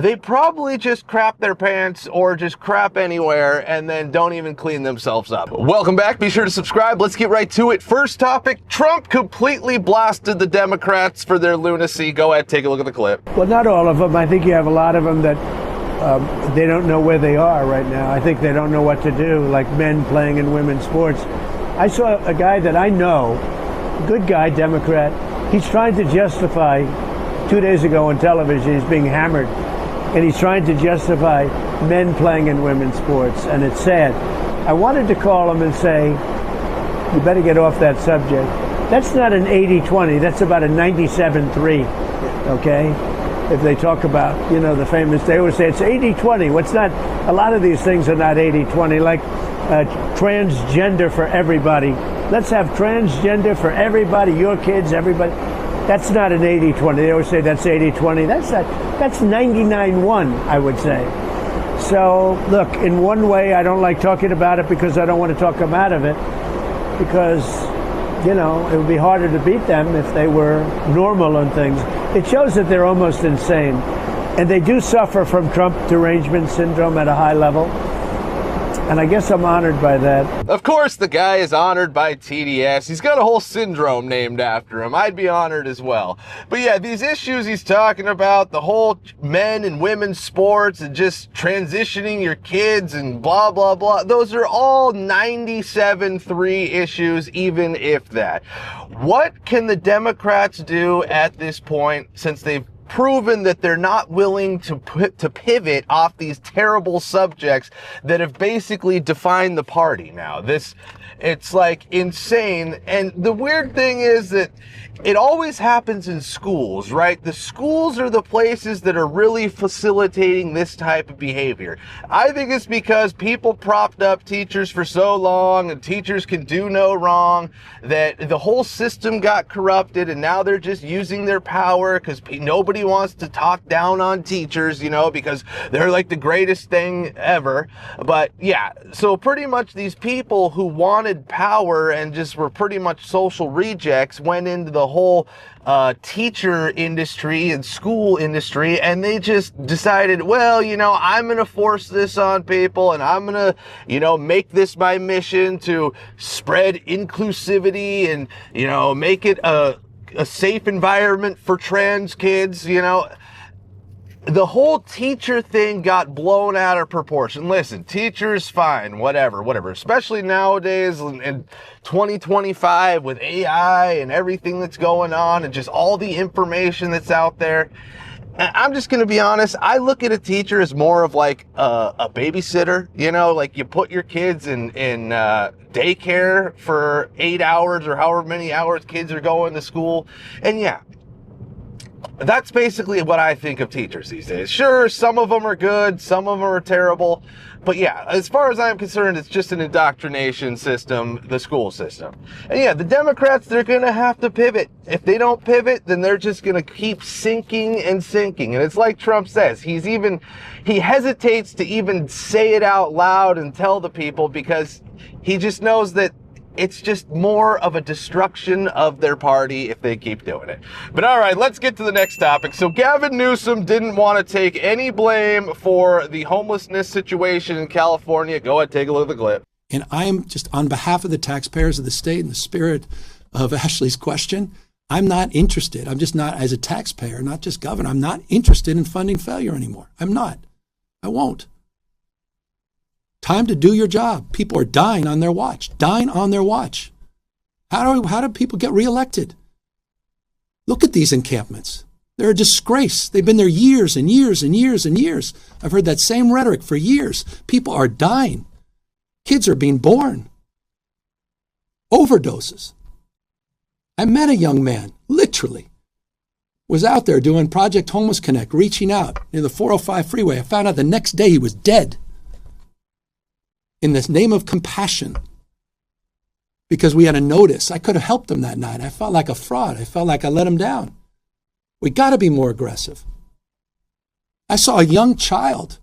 they probably just crap their pants or just crap anywhere and then don't even clean themselves up. Welcome back. Be sure to subscribe. Let's get right to it. First topic, Trump completely blasted the Democrats for their lunacy. Go ahead, take a look at the clip. Well, not all of them. I think you have a lot of them that they don't know where they are right now. I think they don't know what to do, like men playing in women's sports. I saw a guy that I know, good guy, Democrat. He's trying to justify, 2 days ago on television, he's being hammered. And he's trying to justify men playing in women's sports, and it's sad. I wanted to call him and say, you better get off that subject. That's not an 80-20, that's about a 97-3, okay? If they talk about, you know, the famous, they always say it's 80-20. What's not, a lot of these things are not 80-20, like transgender for everybody. Let's have transgender for everybody, your kids, everybody. That's not an 80-20. They always say that's 80-20. That's 99-1, I would say. So, look, in one way, I don't like talking about it because I don't want to talk them out of it. Because, you know, it would be harder to beat them if they were normal on things. It shows that they're almost insane. And they do suffer from Trump derangement syndrome at a high level. And I guess I'm honored by that. Of course, the guy is honored by TDS. He's got a whole syndrome named after him. I'd be honored as well. But yeah, these issues he's talking about, the whole men and women's sports and just transitioning your kids and blah, blah, blah. Those are all 97-3 issues, even if that. What can the Democrats do at this point, since they've proven that they're not willing to pivot off these terrible subjects that have basically defined the party now? It's like insane. And the weird thing is that it always happens in schools, right? The schools are the places that are really facilitating this type of behavior. I think it's because people propped up teachers for so long and teachers can do no wrong that the whole system got corrupted, and now they're just using their power because nobody wants to talk down on teachers, you know, because they're like the greatest thing ever. But yeah, so pretty much these people who wanted power and just were pretty much social rejects went into the whole teacher industry and school industry, and they just decided, well, you know, I'm going to force this on people, and I'm going to, you know, make this my mission to spread inclusivity and, you know, make it a safe environment for trans kids, you know. The whole teacher thing got blown out of proportion. Listen, teachers, fine, whatever. Especially nowadays in 2025 with AI and everything that's going on and just all the information that's out there. I'm just going to be honest. I look at a teacher as more of like a babysitter, you know, like you put your kids in daycare for 8 hours or however many hours kids are going to school. And yeah, that's basically what I think of teachers these days. Sure, some of them are good, some of them are terrible. But yeah, as far as I'm concerned, it's just an indoctrination system, the school system. And yeah, the Democrats, they're going to have to pivot. If they don't pivot, then they're just going to keep sinking and sinking. And it's like Trump says, he hesitates to even say it out loud and tell the people because he just knows that it's just more of a destruction of their party if they keep doing it. But all right, let's get to the next topic. So Gavin Newsom didn't want to take any blame for the homelessness situation in California. Go ahead, take a look at the clip. And I'm just, on behalf of the taxpayers of the state, in the spirit of Ashley's question, I'm not interested. I'm just not, as a taxpayer, not just governor, I'm not interested in funding failure anymore. I'm not. I won't. Time to do your job. People are dying on their watch. How do people get reelected? Look at these encampments. They're a disgrace. They've been there years and years and years and years. I've heard that same rhetoric for years. People are dying. Kids are being born. Overdoses. I met a young man, literally, was out there doing Project Homeless Connect, reaching out near the 405 freeway. I found out the next day he was dead. In the name of compassion, because we had a notice. I could have helped him that night. I felt like a fraud. I felt like I let him down. We got to be more aggressive. I saw a young child,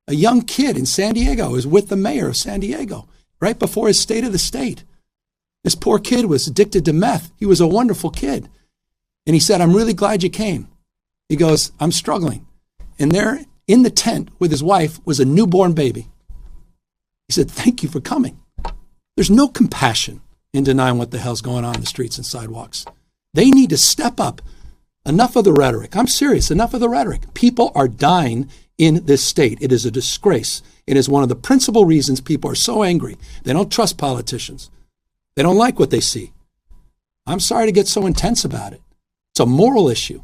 a young kid in San Diego, was with the mayor of San Diego right before his State of the State. This poor kid was addicted to meth. He was a wonderful kid. And he said, I'm really glad you came. He goes, I'm struggling. And there in the tent with his wife was a newborn baby. He said, thank you for coming. There's no compassion in denying what the hell's going on in the streets and sidewalks. They need to step up. Enough of the rhetoric. I'm serious. Enough of the rhetoric. People are dying in this state. It is a disgrace. It is one of the principal reasons people are so angry. They don't trust politicians. They don't like what they see. I'm sorry to get so intense about it. It's a moral issue.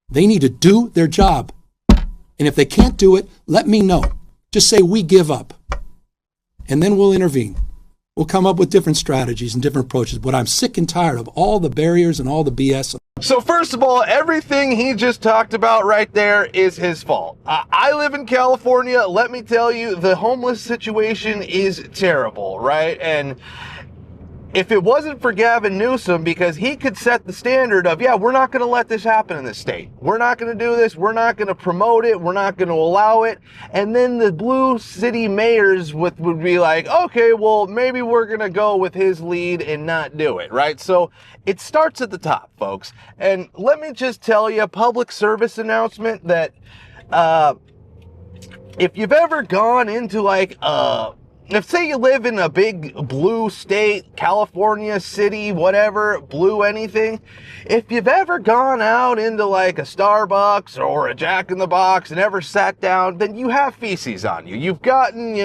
They need to do their job. And if they can't do it, let me know. Just say, we give up. And then we'll intervene. We'll come up with different strategies and different approaches. But I'm sick and tired of all the barriers and all the BS. So first of all, everything he just talked about right there is his fault. I live in California. Let me tell you, the homeless situation is terrible, right? And if it wasn't for Gavin Newsom, because he could set the standard of, yeah, we're not going to let this happen in this state. We're not going to do this. We're not going to promote it. We're not going to allow it. And then the blue city mayors would be like, okay, well, maybe we're going to go with his lead and not do it, right? So it starts at the top, folks. And let me just tell you a public service announcement that if you've ever gone into like if say you live in a big blue state, California city, whatever, blue anything, if you've ever gone out into like a Starbucks or a Jack in the Box and ever sat down, then you have feces on you. You've gotten,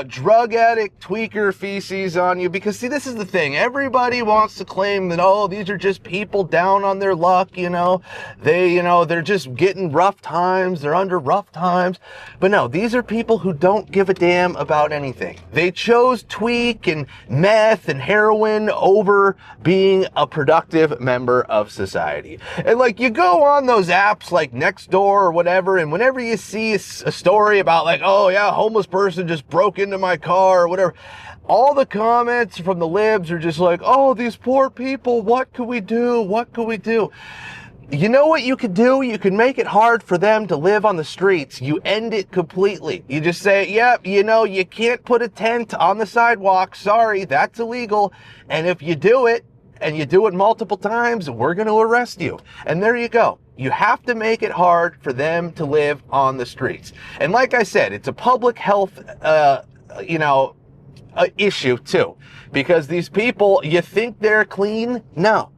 drug addict, tweaker feces on you. Because see, this is the thing. Everybody wants to claim that, oh, these are just people down on their luck, they're just getting rough times. They're under rough times. But no, these are people who don't give a damn about anything. They chose tweak and meth and heroin over being a productive member of society. And like, you go on those apps like Nextdoor or whatever, and whenever you see a story about like, oh yeah, a homeless person just broke into my car or whatever, all the comments from the libs are just like, oh, these poor people, what could we do? What could we do? You know what you could do? You can make it hard for them to live on the streets. You end it completely. You just say, yep, you can't put a tent on the sidewalk. Sorry, that's illegal. And if you do it, and you do it multiple times, we're going to arrest you. And there you go. You have to make it hard for them to live on the streets. And like I said, it's a public health, issue too. Because these people, you think they're clean? No.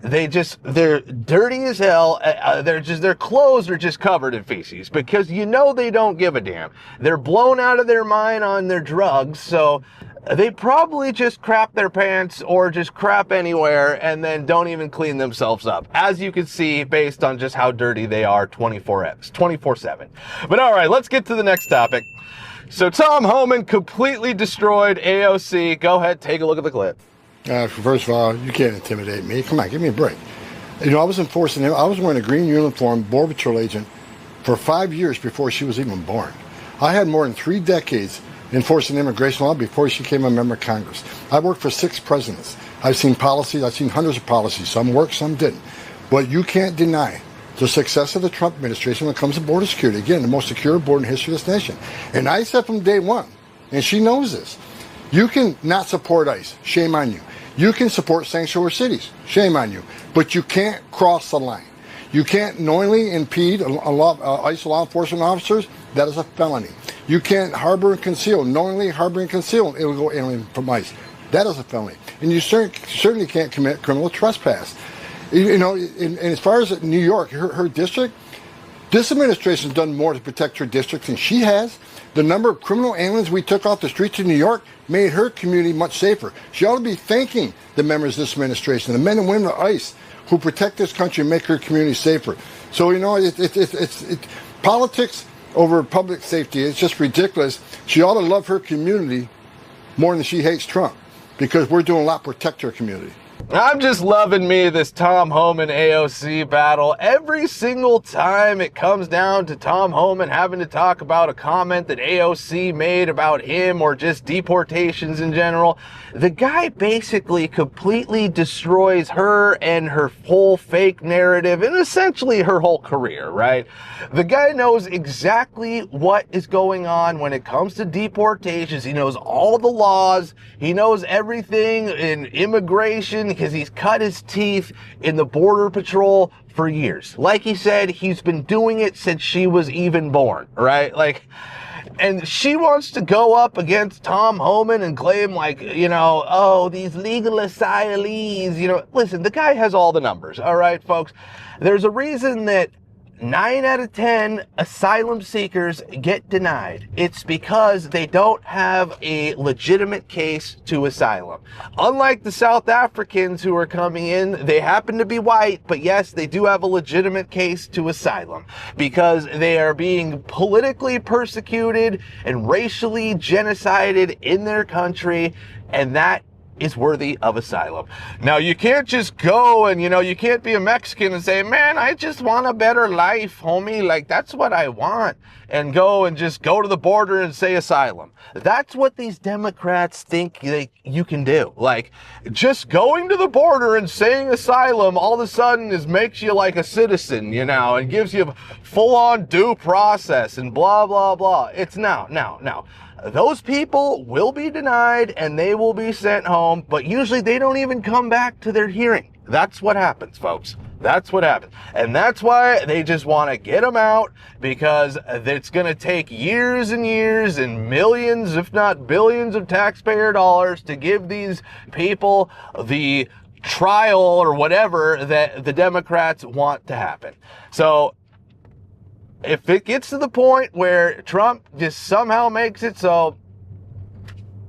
They're dirty as hell. Their clothes are just covered in feces because they don't give a damn. They're blown out of their mind on their drugs. So they probably just crap their pants or just crap anywhere and then don't even clean themselves up. As you can see, based on just how dirty they are 24/7. But all right, let's get to the next topic. So Tom Homan completely destroyed AOC. Go ahead, take a look at the clip. First of all, you can't intimidate me. Come on, give me a break. I was enforcing him. I was wearing a green uniform, Border Patrol agent, for 5 years before she was even born. I had more than 3 decades enforcing immigration law before she became a member of Congress. I worked for 6 presidents. I've seen policies. I've seen hundreds of policies. Some worked, some didn't. But you can't deny the success of the Trump administration when it comes to border security. Again, the most secure border in the history of this nation. And I said from day one, and she knows this, you can not support ICE. Shame on you. You can support sanctuary cities. Shame on you. But you can't cross the line. You can't knowingly impede ICE law enforcement officers. That is a felony. You can't harbor and conceal, knowingly harbor and conceal an illegal alien from ICE. That is a felony. And you certainly can't commit criminal trespass. And as far as New York, her district, this administration has done more to protect her district than she has. The number of criminal aliens we took off the streets of New York made her community much safer. She ought to be thanking the members of this administration, the men and women of ICE, who protect this country and make her community safer. So, it's politics over public safety. It's just ridiculous. She ought to love her community more than she hates Trump, because we're doing a lot to protect her community. I'm just loving this Tom Homan AOC battle. Every single time it comes down to Tom Homan having to talk about a comment that AOC made about him or just deportations in general, the guy basically completely destroys her and her whole fake narrative and essentially her whole career, right? The guy knows exactly what is going on when it comes to deportations. He knows all the laws. He knows everything in immigration. because he's cut his teeth in the Border Patrol for years. Like he said, he's been doing it since she was even born, right? Like, and she wants to go up against Tom Homan and claim, like, you know, oh, these legal asylees, you know. Listen, the guy has all the numbers, all right, folks? There's a reason that 9 out of 10 asylum seekers get denied. It's because they don't have a legitimate case to asylum. Unlike the South Africans who are coming in, they happen to be white, but yes, they do have a legitimate case to asylum because they are being politically persecuted and racially genocided in their country, and that is worthy of asylum. Now, you can't just go and, you know, you can't be a Mexican and say, man, I just want a better life, homie. Like, that's what I want. And go and just go to the border and say asylum. That's what these Democrats think you can do. Like, just going to the border and saying asylum all of a sudden makes you like a citizen, you know, and gives you full-on due process and blah, blah, blah. It's no. Those people will be denied and they will be sent home, but usually they don't even come back to their hearing. That's what happens, folks. That's what happens. And that's why they just want to get them out, because it's going to take years and years and millions, if not billions of taxpayer dollars to give these people the trial or whatever that the Democrats want to happen. So if it gets to the point where Trump just somehow makes it so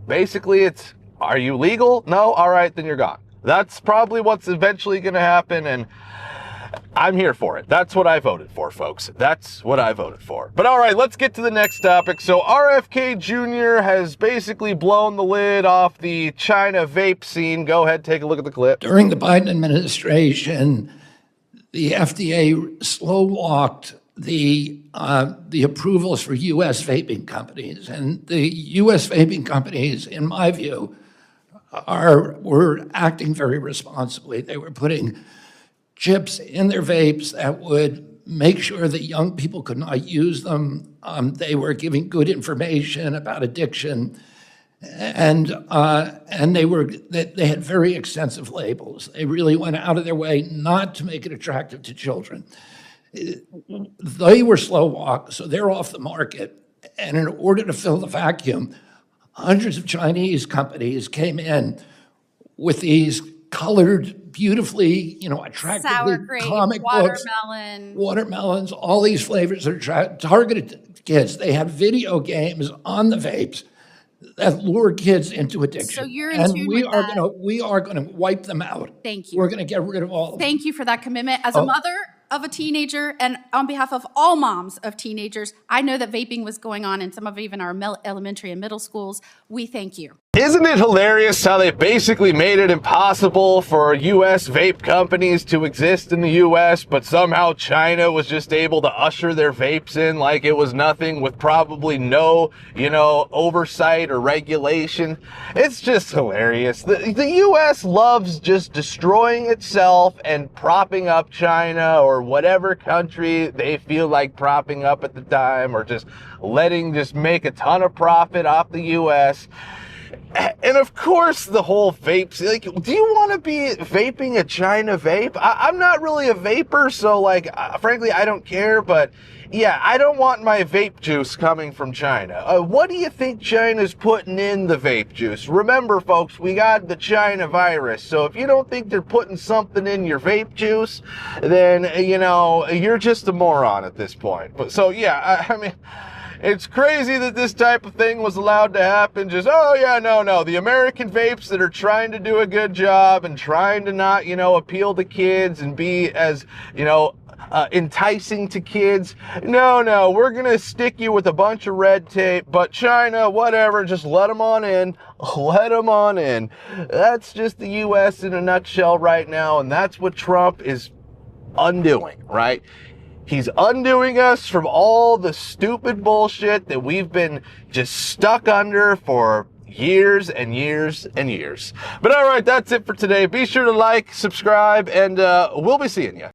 basically it's, are you legal? No? All right, then you're gone. That's probably what's eventually going to happen, and I'm here for it. That's what I voted for, folks. That's what I voted for. But all right, let's get to the next topic. So RFK Jr. has basically blown the lid off the China vape scene. Go ahead, take a look at the clip. During the Biden administration, the FDA slow-walked the approvals for U.S. vaping companies. And the U.S. vaping companies, in my view, were acting very responsibly. They were putting chips in their vapes that would make sure that young people could not use them. They were giving good information about addiction, and they had very extensive labels. They really went out of their way not to make it attractive to children. They were slow walk, so they're off the market. And in order to fill the vacuum, hundreds of Chinese companies came in with these colored, beautifully, attractively sour grape, comic watermelon, watermelons, all these flavors are targeted to kids. They had video games on the vapes that lure kids into addiction. So you're in tune with that. We are going to wipe them out. Thank you. We're going to get rid of all of them. Thank you for that commitment. As a mother of a teenager, and on behalf of all moms of teenagers, I know that vaping was going on in some of even our elementary and middle schools. We thank you. Isn't it hilarious how they basically made it impossible for U.S. vape companies to exist in the U.S., but somehow China was just able to usher their vapes in like it was nothing with probably no, oversight or regulation? It's just hilarious. The U.S. loves just destroying itself and propping up China or whatever country they feel like propping up at the time, or just make a ton of profit off the U.S. And of course, the whole vapes, like, do you want to be vaping a China vape? I'm not really a vapor, so, frankly, I don't care, but yeah, I don't want my vape juice coming from China. What do you think China's putting in the vape juice? Remember, folks, we got the China virus, so if you don't think they're putting something in your vape juice, then, you're just a moron at this point. But so, yeah, I mean, it's crazy that this type of thing was allowed to happen. Just, no. The American vapes that are trying to do a good job and trying to not, appeal to kids and be as, enticing to kids. No, we're going to stick you with a bunch of red tape, but China, whatever, just let them on in. Let them on in. That's just the U.S. in a nutshell right now, and that's what Trump is undoing, right? He's undoing us from all the stupid bullshit that we've been just stuck under for years and years and years. But all right, that's it for today. Be sure to like, subscribe, and we'll be seeing you.